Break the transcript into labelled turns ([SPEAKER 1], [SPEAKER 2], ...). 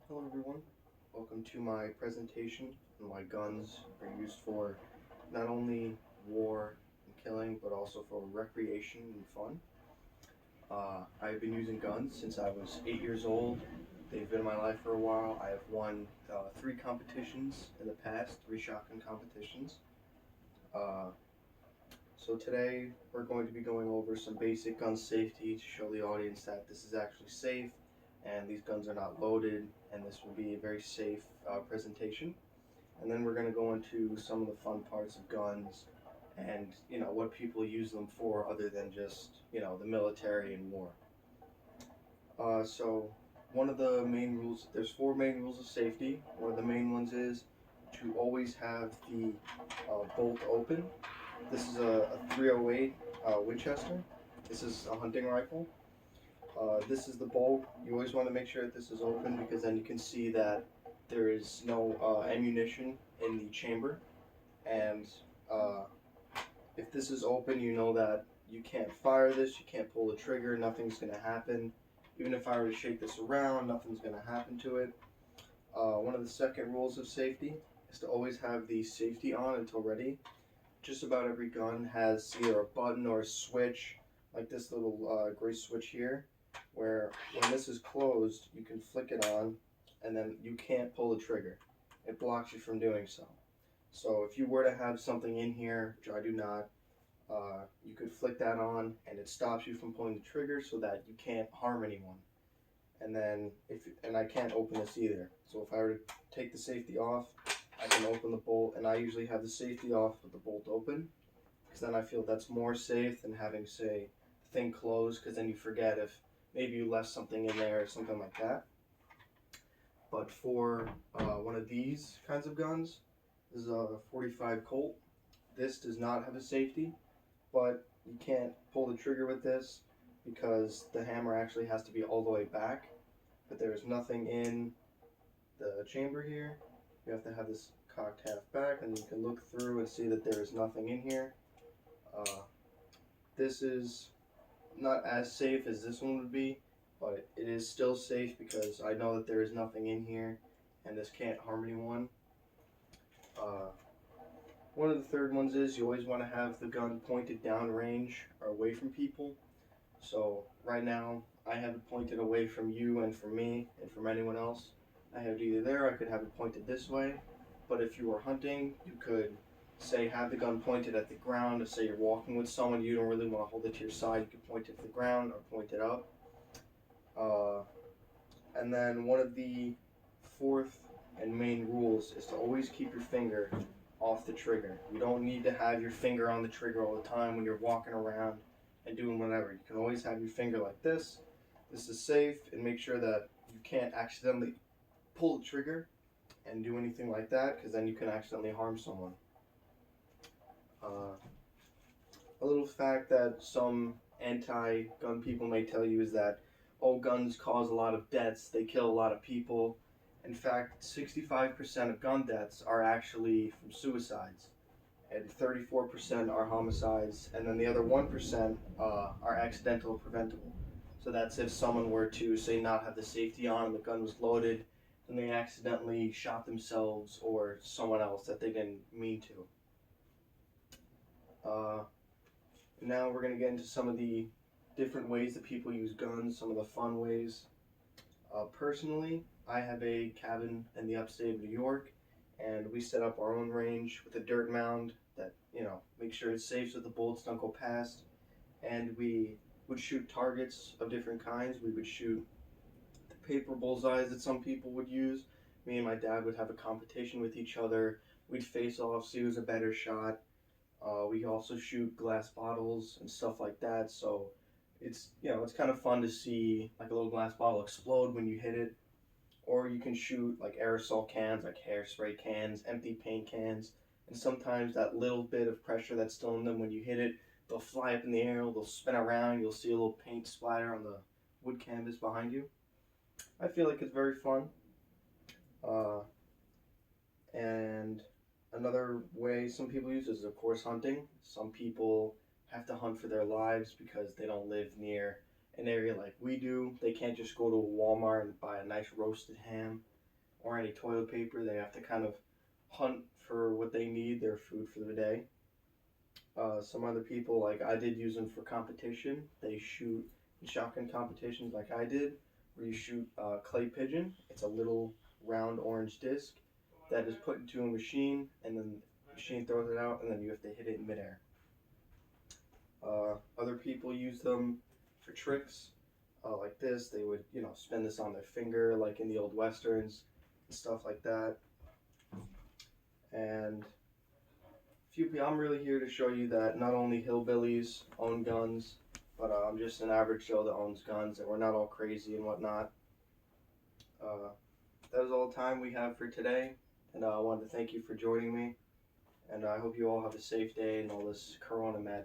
[SPEAKER 1] Hello everyone, welcome to my presentation on why guns are used for not only war and killing but also for recreation and fun. I've been using guns since I was 8 years old. They've been in my life for a while. I have won three competitions in the past, three shotgun competitions. Uh, so today we're going to be going over some basic gun safety to show the audience that this is actually safe and these guns are not loaded, and this will be a very safe presentation. And then we're going to go into some of the fun parts of guns and what people use them for other than just the military and war. So one of the main rules, there's four main rules of safety. One of the main ones is to always have the bolt open. This is a 308 Winchester. This is a hunting rifle. This is the bolt. You always want to make sure that this is open because then you can see that there is no ammunition in the chamber. And uh, if this is open, you know that you can't fire this, you can't pull the trigger, nothing's going to happen. Even if I were to shake this around, nothing's going to happen to it. One of the second rules of safety is to always have the safety on until ready. Just about every gun has either a button or a switch, like this little gray switch here, where when this is closed, you can flick it on, and then you can't pull the trigger. It blocks you from doing so. So if you were to have something in here, which I do not, you could flick that on, and it stops you from pulling the trigger so that you can't harm anyone. And then and I can't open this either. So if I were to take the safety off, I can open the bolt, and I usually have the safety off with the bolt open, because then I feel that's more safe than having, say, the thing closed, because then you forget if maybe you left something in there or something like that. But for one of these kinds of guns, this is a 45 Colt. This does not have a safety, but you can't pull the trigger with this because the hammer actually has to be all the way back. But there's nothing in the chamber here. You have to have this cocked half back, and you can look through and see that there is nothing in here. This is not as safe as this one would be, but it is still safe because I know that there is nothing in here and this can't harm anyone. Uh, One of the third ones is you always want to have the gun pointed down range or away from people. So right now I have it pointed away from you and from me and from anyone else. I have it either there, I could have it pointed this way, but if you were hunting, you could say have the gun pointed at the ground. If say you're walking with someone, you don't really want to hold it to your side, you could point it to the ground or point it up. Uh, and then one of the fourth and main rules is to always keep your finger off the trigger. You don't need to have your finger on the trigger all the time when you're walking around and doing whatever. You can always have your finger like this. This is safe, and make sure that you can't accidentally pull the trigger and do anything like that, because then you can accidentally harm someone. A little fact that some anti-gun people may tell you is that, oh, guns cause a lot of deaths, they kill a lot of people. In fact, 65% of gun deaths are actually from suicides, and 34% are homicides, and then the other 1% are accidental or preventable. So that's if someone were to, say, not have the safety on and the gun was loaded, and they accidentally shot themselves or someone else that they didn't mean to. Now we're going to get into some of the different ways that people use guns, some of the fun ways. Personally, I have a cabin in the upstate of New York, and we set up our own range with a dirt mound that, makes sure it's safe so the bullets don't go past. And we would shoot targets of different kinds. We would shoot the paper bullseyes that some people would use. Me and my dad would have a competition with each other. We'd face off, see who's a better shot. We also shoot glass bottles and stuff like that. So it's kind of fun to see like a little glass bottle explode when you hit it. Or you can shoot like aerosol cans, like hairspray cans, empty paint cans, and sometimes that little bit of pressure that's still in them when you hit it, they'll fly up in the air, they'll spin around, you'll see a little paint splatter on the wood canvas behind you. I feel like it's very fun. Uh, and another way some people use is, of course, hunting. Some people have to hunt for their lives because they don't live near an area like we do. They can't just go to a Walmart and buy a nice roasted ham. or any toilet paper. They have to kind of hunt for what they need, their food for the day. Some other people, like I did, use them for competition. They shoot in shotgun competitions, like I did, where you shoot clay pigeon. It's a little round orange disc that is put into a machine, and then the machine throws it out, and then you have to hit it in midair. Other people use them for tricks, like this. They would, spin this on their finger, like in the old westerns and stuff like that. And I'm really here to show you that not only hillbillies own guns, but I'm just an average Joe that owns guns, and we're not all crazy and whatnot. That is all the time we have for today, and I wanted to thank you for joining me, and I hope you all have a safe day and all this corona madness.